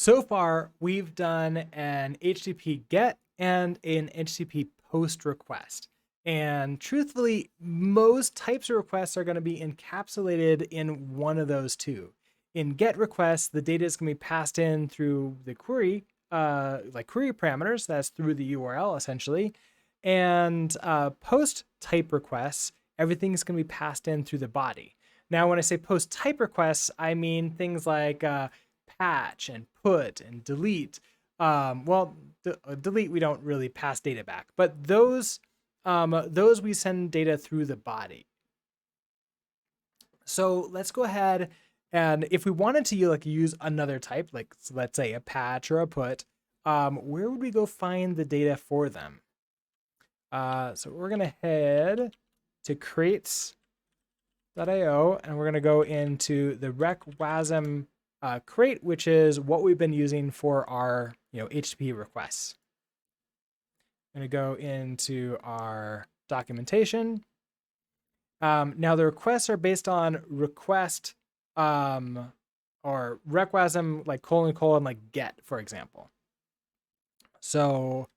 So far, we've done an HTTP GET and an HTTP POST request. And truthfully, most types of requests are going to be encapsulated in one of those two. In GET requests, the data is going to be passed in through the query, like query parameters, that's through the URL essentially. And POST type requests, everything's going to be passed in through the body. Now, when I say POST type requests, I mean things like patch and put and delete. Delete we don't really pass data back, but those we send data through the body. So let's go ahead and if we wanted to use another type, like let's say a patch or a put, where would we go find the data for them? So we're gonna head to crates.io and we're gonna go into the reqwasm crate, which is what we've been using for our HTTP requests. I'm going to go into our documentation. Now the requests are based on request or reqwasm like : like get, for example. So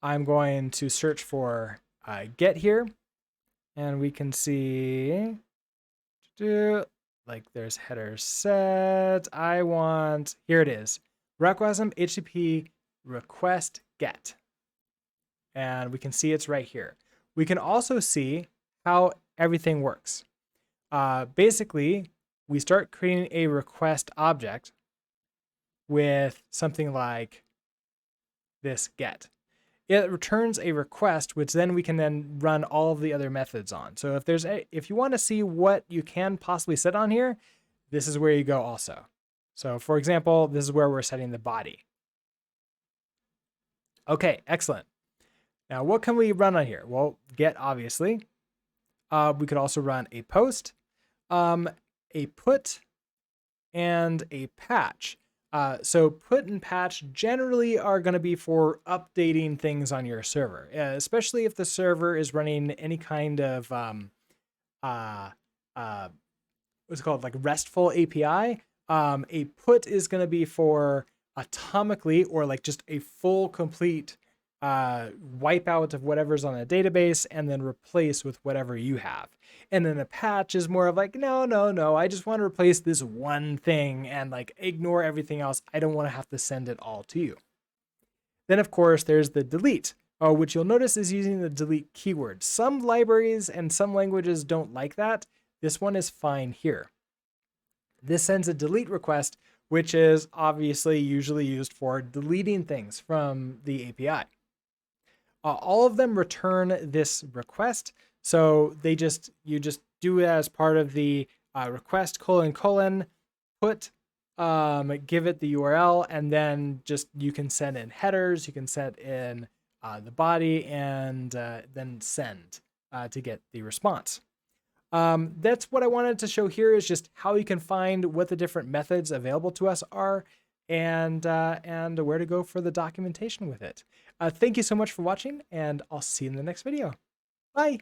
I'm going to search for get here, and we can see like there's header set. Here it is, reqwasm HTTP request get. And we can see it's right here. We can also see how everything works. Basically, we start creating a request object with something like this get. It returns a request, which then we can then run all of the other methods on. So if you want to see what you can possibly set on here, this is where you go also. So for example, this is where we're setting the body. Okay, excellent. Now, what can we run on here? Well, get, obviously. We could also run a post, a put, and a patch. So put and patch generally are going to be for updating things on your server, especially if the server is running any kind of what's it called, like RESTful API. A put is going to be for atomically or like just a full complete wipeout of whatever's on the database and then replace with whatever you have. And then a patch is more of like, no, I just want to replace this one thing and like ignore everything else. I don't want to have to send it all to you. Then of course there's the delete, which you'll notice is using the delete keyword. Some libraries and some languages don't like that. This one is fine here. This sends a delete request, which is obviously usually used for deleting things from the API. All of them return this request, so you just do it as part of the request : put, give it the URL, and then you can send in headers, you can set in the body, and then send to get the response. That's what I wanted to show here, is just how you can find what the different methods available to us are, and where to go for the documentation with it. Thank you so much for watching, and I'll see you in the next video. Bye.